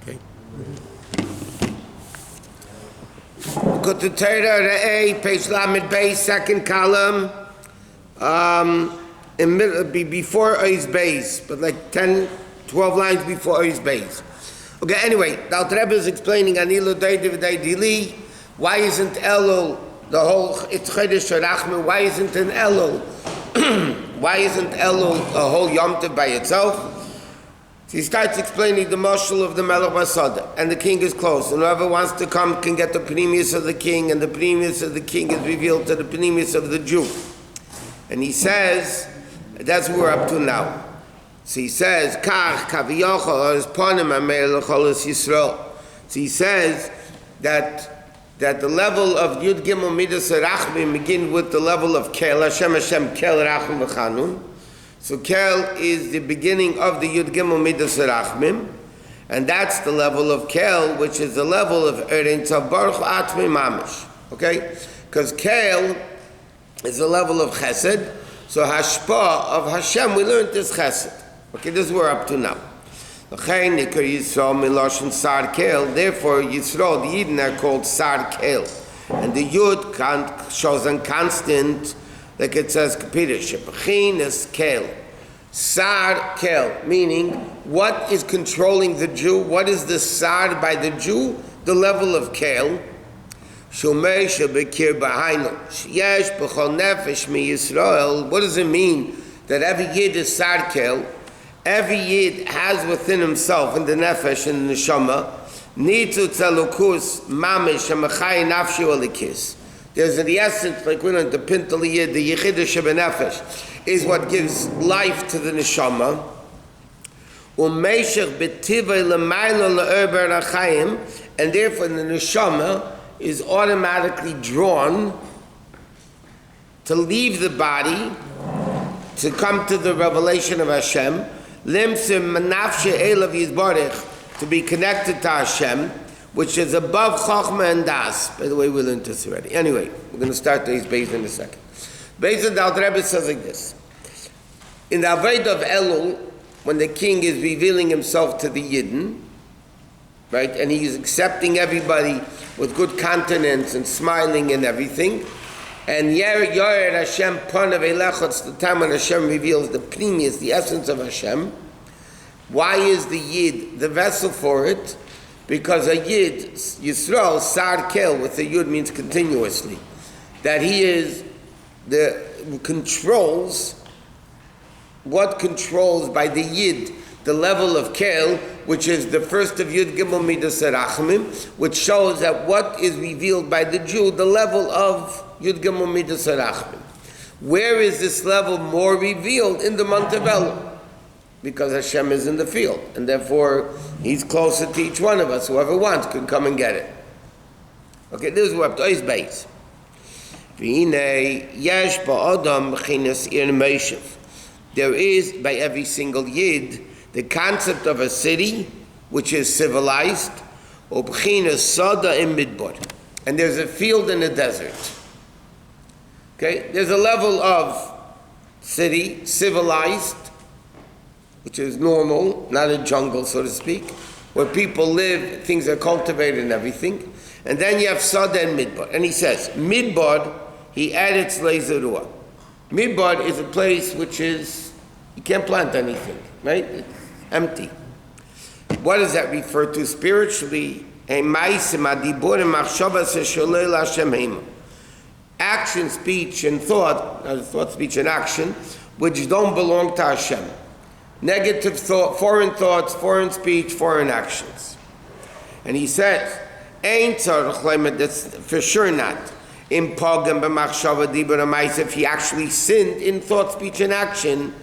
Okay. Likkutei Torah, page Lamed Beis, second column. Before Ois Beis, but like 10, 12 lines before Ois Beis. Okay, anyway, the Rebbe is explaining on Ledodi, Vedodi, why isn't Elul the whole, it's Chodesh Rachman, why isn't an Elul? Why isn't Elul a whole Yom Tov by itself? So he starts explaining the mashal of the Melech Basada, and the king is close, and whoever wants to come can get the Pnimius of the king, and the Pnimius of the king is revealed to the Pnimius of the Jew. And he says, that's what we're up to now. So he says, Kach Kaviyochel is Ponim Ameir L'Cholos Yisrael. So he says that the level of Yud Gimel Midas Rachmim begin with the level of Kel, Hashem Kel Rachmim V'Chanun. So Kel is the beginning of the Yud Gimel Midas Rachmim, and that's the level of Kel, which is the level of Erein Tzav Baruch Atmi Mamish. Okay? Because Kel is the level of Chesed, so Hashpa of Hashem, we learned this Chesed. Okay, this is what we're up to now. Therefore, Yisrael, the Yidden are called Sar Kel. And the Yud shows on constant, like it says, Shepachin is Kel. Sar Kel, meaning, what is controlling the Jew? What is the Sar by the Jew? The level of Kel. What does it mean that every Yid is Sar Kel? Every Yid has within himself, in the Nefesh, in the Neshama, Nitzu Tzalukus Mamish Amachai Nafshu Alikis. There's the essence, like we learned, the Pintal Yid, the Yechidah Shebenefesh, is what gives life to the Neshama. Umeshach B'tivay L'mayla L'erber Achayim, and therefore the Neshama is automatically drawn to leave the body, to come to the revelation of Hashem, to be connected to Hashem, which is above Chochmah and Das. By the way, we learned this already. Anyway, we're going to start these Beis in a second. Beis the Rebbe says like this. In the Avodah of Elul, when the king is revealing himself to the Yidden, right, and he is accepting everybody with good countenance and smiling and everything, and Yored Hashem Panav Elecha, it's the time when Hashem reveals the Pnimius, the essence of Hashem. Why is the Yid the vessel for it? Because a Yid, Yisrael, Sar Kel, with a Yud means continuously, that he is controls by the Yid the level of Kel, which is the first of Yud Gimel Midas Rachmim, which shows that what is revealed by the Jew, the level of Yud Gimel Midas Rachmim. Where is this level more revealed? In the month of Elul. Because Hashem is in the field, and therefore He's closer to each one of us. Whoever wants can come and get it. Okay, this is what Ois Beis. There is, by every single Yid, the concept of a city which is civilized, and there's a field in the desert. Okay, there's a level of city, civilized, which is normal, not a jungle, so to speak, where people live, things are cultivated and everything. And then you have Sada and Midbar. And he says, Midbar, he added Tzlei. Midbar is a place which is, you can't plant anything, right? It's empty. What does that refer to spiritually? Action, speech, and thought, speech, and action, which don't belong to Hashem. Negative thought, foreign thoughts, foreign speech, foreign actions. And he says, that's for sure not. If he actually sinned in thought, speech, and action,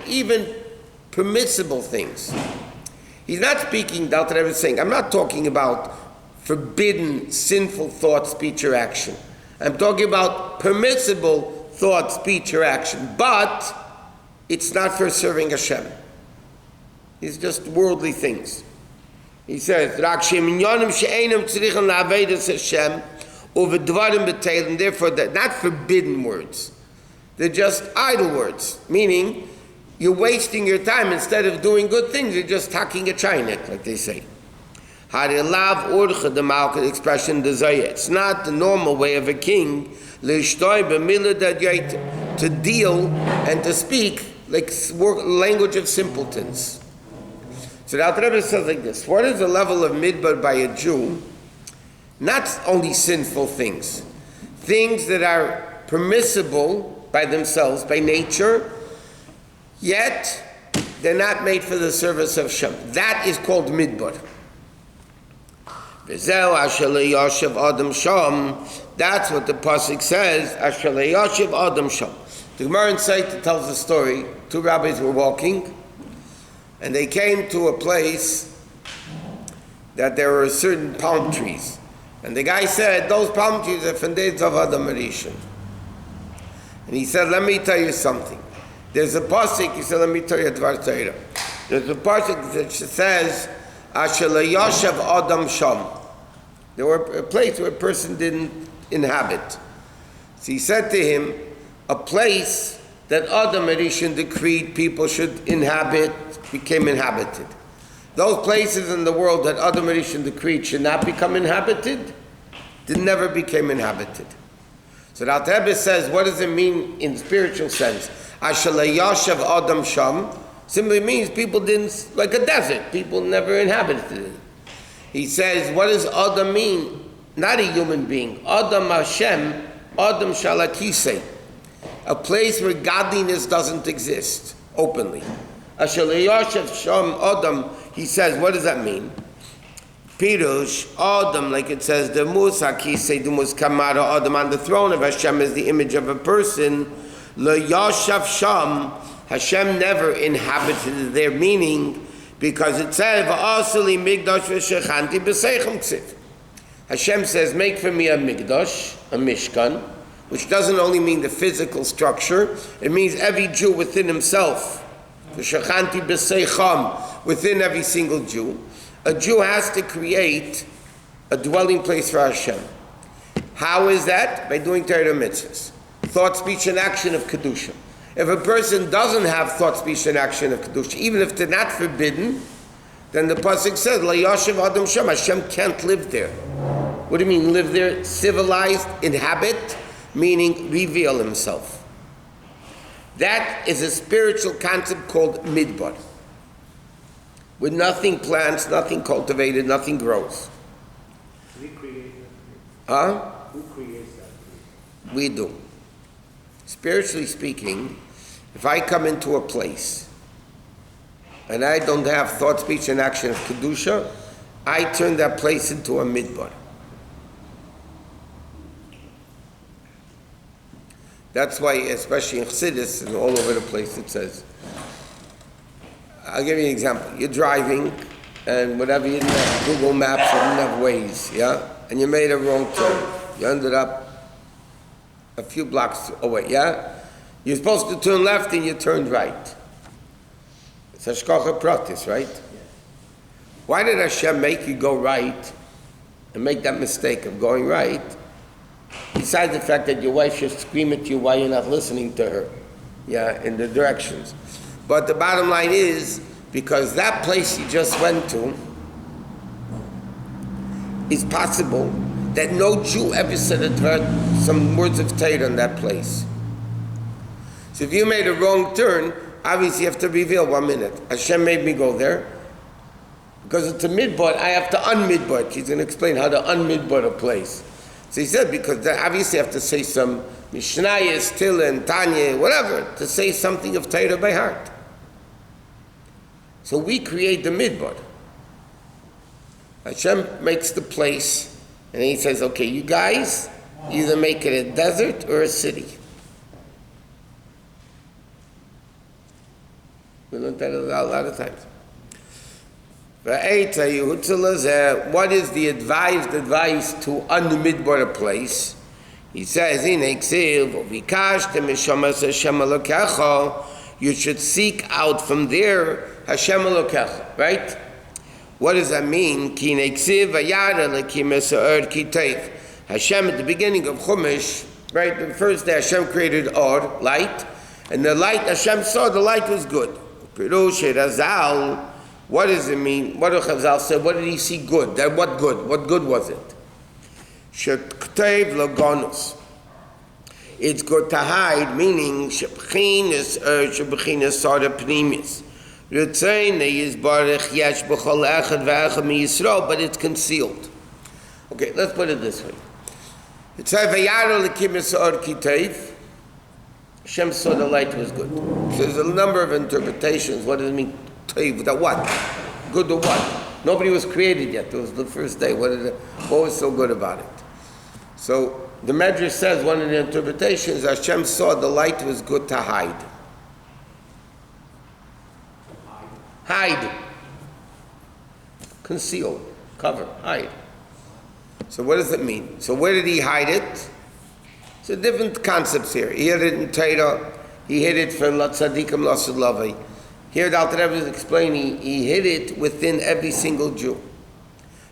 even permissible things. He's not speaking, Dr. Rebbe is saying, I'm not talking about forbidden, sinful thought, speech, or action. I'm talking about permissible thought, speech, or action, but it's not for serving Hashem. It's just worldly things. He says, therefore, they're not forbidden words. They're just idle words, meaning you're wasting your time. Instead of doing good things, you're just tacking a chainik, like they say. Harilav urcha, the Malka expression, it's not the normal way of a king to deal and to speak like language of simpletons. So the Alter Rebbe says like this: what is the level of midbar by a Jew? Not only sinful things that are permissible by themselves, by nature, yet they're not made for the service of Shem. That is called midbar. That's what the pasuk says. The Gemara in Saita tells the story. Two rabbis were walking, and they came to a place that there were certain palm trees. And the guy said, those palm trees are from days of Adam Rishon. And he said, let me tell you something. There's a pasuk, he said, let me tell you a Dvar Torah. There's a pasuk that says, Asher Yosef Adam Sham. There were a place where a person didn't inhabit. So he said to him, a place that Adam Rishon decreed people should inhabit became inhabited. Those places in the world that Adam Rishon decreed should not become inhabited, they never became inhabited. So the Alter Rebbe says, what does it mean in spiritual sense? Asher Yosef Adam Sham simply means people didn't, like a desert, people never inhabited it. He says, what does Adam mean? Not a human being. Adam Hashem, Adam Shalakise. A place where godliness doesn't exist openly. Asher Yosef Sham Adam, he says, what does that mean? Pirush, Adam, like it says, the Musa Kise, the Muskamara, Adam on the throne of Hashem is the image of a person. Le Yosef Sham, Hashem never inhabited their meaning, because it says, Hashem says, make for me a migdash, a mishkan, which doesn't only mean the physical structure, it means every Jew within himself. Within every single Jew. A Jew has to create a dwelling place for Hashem. How is that? By doing Torah mitzvahs. Thought, speech, and action of Kedusha. If a person doesn't have thought, speech, and action of Kedusha, even if they're not forbidden, then the pasuk says, La Yoshev Adam Shem, Hashem can't live there. What do you mean live there? Civilized, inhabit, meaning reveal himself. That is a spiritual concept called midbar. With nothing plants, nothing cultivated, nothing grows. We create that. Huh? Who creates that? We do. Spiritually speaking, if I come into a place and I don't have thought, speech, and action of Kedusha, I turn that place into a midbar. That's why, especially in Chassidus and all over the place, it says, I'll give you an example. You're driving, and whatever you didn't have Google Maps, you didn't have Waze, yeah? And you made a wrong turn. You ended up a few blocks away, yeah? You're supposed to turn left and you turned right. It's Hashkacha Pratis, right? Why did Hashem make you go right and make that mistake of going right? Besides the fact that your wife should scream at you while you're not listening to her, yeah, in the directions. But the bottom line is, because that place you just went to is possible that no Jew ever said some words of Torah in that place. So if you made a wrong turn, obviously you have to reveal 1 minute. Hashem made me go there. Because it's a midbar, I have to unmidbar. He's going to explain how to unmidbar a place. So he said, because obviously you have to say some Mishnayos, Tilla, and Tanya, whatever, to say something of Torah by heart. So we create the midbar. Hashem makes the place, and he says, okay, you guys, either make it a desert or a city. We learned that a lot of times. What is the advice to unmidbar a place? He says, you should seek out from there Hashem Elokecha, right? What does that mean? Hashem at the beginning of Chumash, right? The first day Hashem created Or, light, And the light, Hashem saw the light was good. Pirush Razal, what does it mean? What did Chazal say? What did he see good? That what good? What good was it? Shekteiv Logonus. It's good to hide, meaning Shebchinis Sara Pnimis. Ritzayne is Barech Yesh B'chol Echad V'Echad Mi Yisrael, but it's concealed. Okay, let's put it this way. It says Vayaro L'kim Yisrael Kiteiv. Hashem saw the light was good. So there's a number of interpretations. What does it mean? That what? Good to what? Nobody was created yet. It was the first day. What was so good about it? So the Medrash says one of the interpretations, Hashem saw the light was good to hide. Hide. Conceal. Cover. Hide. So what does it mean? So where did he hide it? So different concepts here. He hid it in Torah. He hid it for Tzadikim Lasud Lavai. Here the Alter Rebbe is explaining he hid it within every single Jew.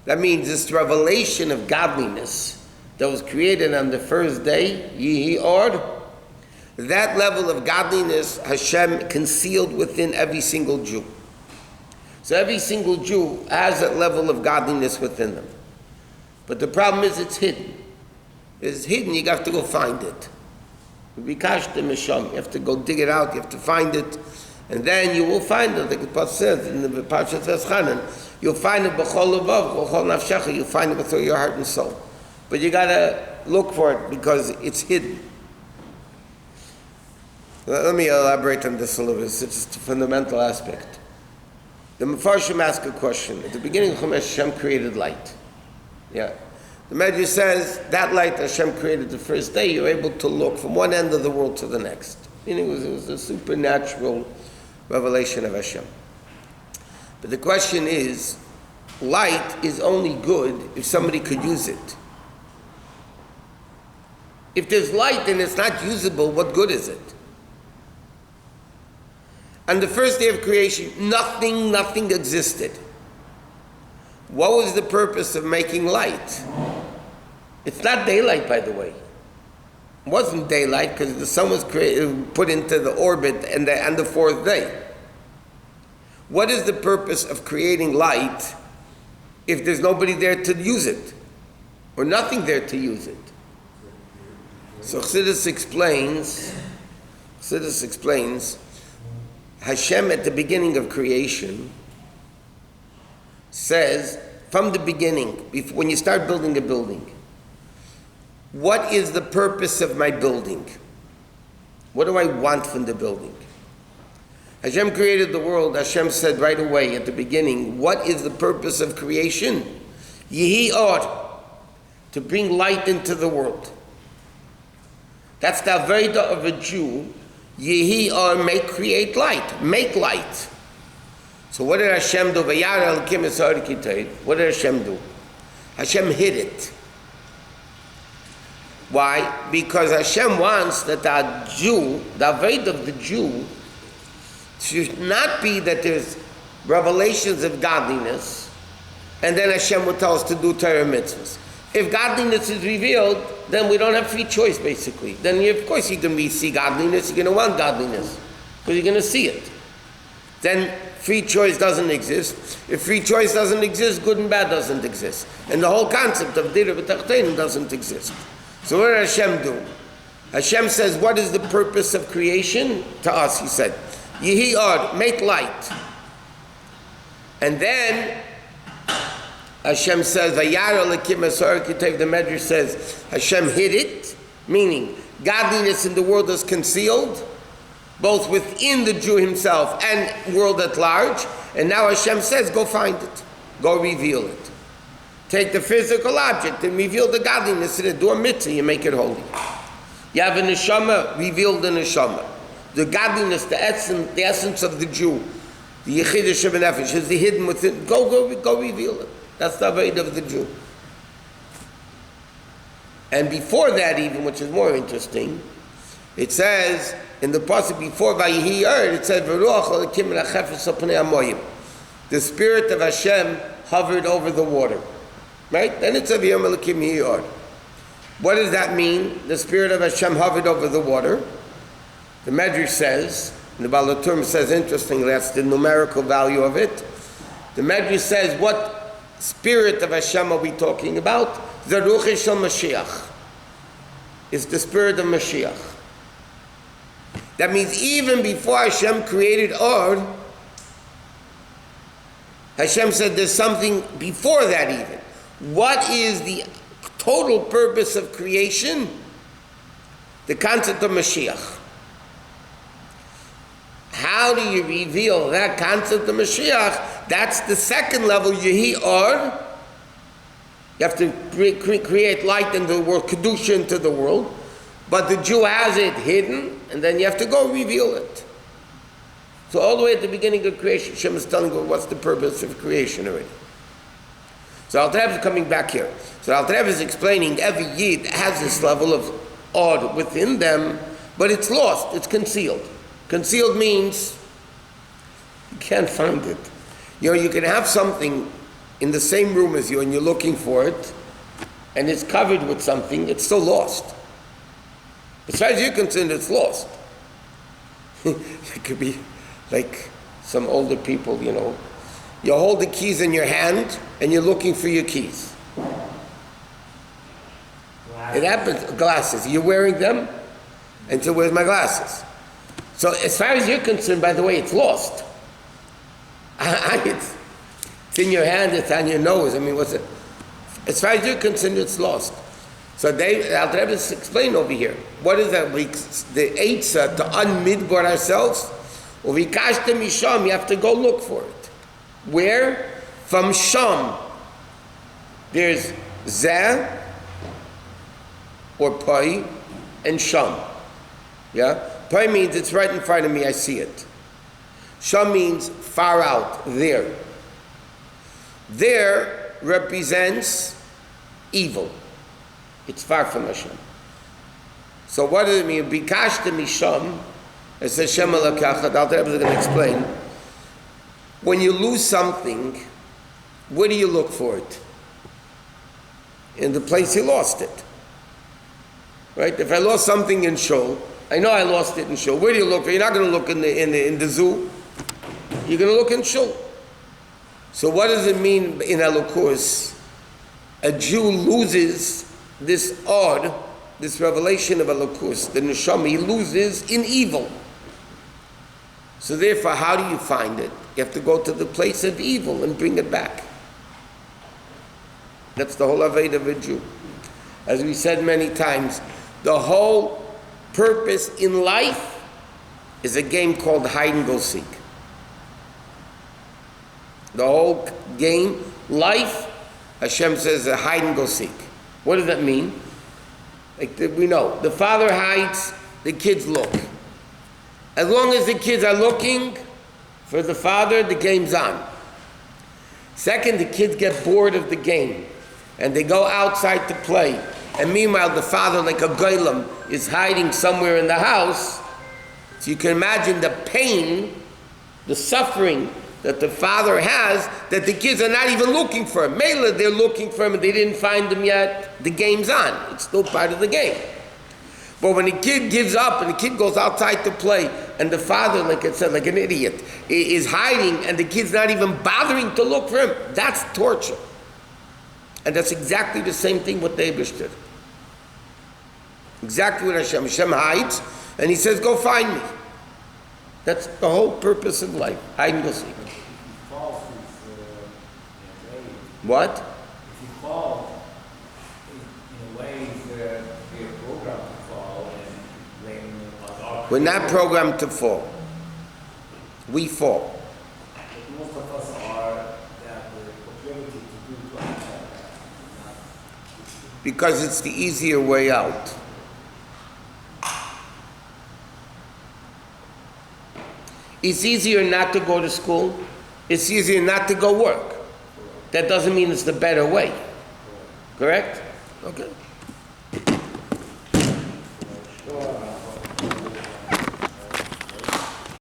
That means this revelation of godliness that was created on the first day, Yihi Ord, that level of godliness Hashem concealed within every single Jew. So every single Jew has that level of godliness within them. But the problem is it's hidden. It's hidden, you have to go find it. You have to go dig it out, you have to find it, and then you will find it, like the Pasuk says in the Parshat Veschanan, you'll find it b'chol levav, b'chol nafshecha, you'll find it with all your heart and soul. But you gotta look for it because it's hidden. Let me elaborate on this a little bit, it's just a fundamental aspect. The Mefarshim ask a question. At the beginning of Chumash, Hashem created light. Yeah. The Medrash says that light Hashem created the first day, you're able to look from one end of the world to the next. Meaning it was a supernatural revelation of Hashem. But the question is, light is only good if somebody could use it. If there's light and it's not usable, what good is it? On the first day of creation, nothing existed. What was the purpose of making light? It's not daylight, by the way. It wasn't daylight because the sun was put into the orbit on the fourth day. What is the purpose of creating light if there's nobody there to use it? Or nothing there to use it? So Chassidus explains, Hashem at the beginning of creation says, from the beginning, when you start building a building, what is the purpose of my building? What do I want from the building? Hashem created the world. Hashem said right away at the beginning, what is the purpose of creation? Yehi Or, to bring light into the world. That's the Aveda of a Jew. Yehi Or, create light, make light. So what did Hashem do? What did Hashem do? Hashem hid it. Why? Because Hashem wants that the Jew, the Aved of the Jew, should not be that there's revelations of godliness, and then Hashem will tell us to do Torah mitzvahs. If godliness is revealed, then we don't have free choice, basically. Then of course you're going to see godliness, you're going to want godliness, because you're going to see it. Then free choice doesn't exist. If free choice doesn't exist, good and bad doesn't exist. And the whole concept of Dira B'Tachtein doesn't exist. So what did Hashem do? Hashem says, what is the purpose of creation? To us, he said, Yehi Or, make light. And then Hashem says, Vayara L'kim Asar Kitev, the Medrash says, Hashem hid it, meaning godliness in the world is concealed, both within the Jew himself and world at large. And now Hashem says, go find it. Go reveal it. Take the physical object and reveal the godliness in it. Do a mitzvah, you make it holy. You have a neshama, reveal the neshama. The godliness, the essence of the Jew, the Yechidah Shebenefesh, is the hidden within. Go reveal it. That's the Aved of the Jew. And before that even, which is more interesting, it says, in the pasuk before Vayihi Erd, it says, V'ruach Elokim rachefes al pnei hamayim. The Spirit of Hashem hovered over the water. Right? Then it's a V'yom Elokim Yihi Erd. What does that mean? The Spirit of Hashem hovered over the water. The Medrash says, and the Baal HaTurim says, interestingly, that's the numerical value of it. The Medrash says, what spirit of Hashem are we talking about? The Ruach Shel Mashiach. It's the spirit of Mashiach. That means even before Hashem created Or, Hashem said there's something before that even. What is the total purpose of creation? The concept of Mashiach. How do you reveal that concept of Mashiach? That's the second level, Yehi Or. You have to create light in the world, Kedusha into the world. But the Jew has it hidden, and then you have to go reveal it. So all the way at the beginning of creation, Hashem is telling you what's the purpose of creation already. So Alter Rebbe is coming back here. So Alter Rebbe is explaining every Yid has this level of Or within them, but it's lost, it's concealed. Concealed means you can't find it. You know, you can have something in the same room as you and you're looking for it, and it's covered with something, it's still lost. As far as you're concerned, it's lost. It could be like some older people, you know. You hold the keys in your hand and you're looking for your keys. It happens. Glasses. You're wearing them, and so where's my glasses? So as far as you're concerned, by the way, it's lost. It's in your hand, it's on your nose. I mean, what's it? As far as you're concerned, it's lost. So Alter Rebbe is explaining over here. What is that? The Eitzah to unmidbar ourselves. Uvikashtem misham, you have to go look for it. Where? From Sham. There's Zeh, or Pai, and Sham. Yeah? Pai means it's right in front of me, I see it. Sham means far out, there. There represents evil. It's far from Hashem. So what does it mean? Bikashtem misham, as Hashem alakachad, Alter Rebbe is going to explain. When you lose something, where do you look for it? In the place you lost it. Right? If I lost something in Shul, I know I lost it in Shul. Where do you look for it? You're not going to look in the zoo. You're going to look in Shul. So what does it mean in Elukus? A Jew loses this odd, this revelation of Elukus, the Neshama, he loses in evil. So therefore, how do you find it? You have to go to the place of evil and bring it back. That's the whole Aved of a Jew. As we said many times, the whole purpose in life is a game called hide and go seek. The whole game, life, Hashem says, a hide and go seek. What does that mean? Like we know, the father hides, the kids look. As long as the kids are looking for the father, the game's on. Second, the kids get bored of the game and they go outside to play. And meanwhile, the father, like a golem, is hiding somewhere in the house. So you can imagine the pain, the suffering that the father has, that the kids are not even looking for him. Mela, they're looking for him and they didn't find him yet. The game's on. It's still part of the game. But when the kid gives up and the kid goes outside to play, and the father, like I said, like an idiot, is hiding and the kid's not even bothering to look for him, that's torture. And that's exactly the same thing what Davish did. Exactly what Hashem. Hashem hides and he says, go find me. That's the whole purpose of life. Hide and go seek. What? If you fall in a way that we are programmed to fall and blame our We're not programmed to fall. We fall. But most of us are that the proclivity to do to ourselves. Because it's the easier way out. It's easier not to go to school. It's easier not to go work. That doesn't mean it's the better way. Correct? Okay.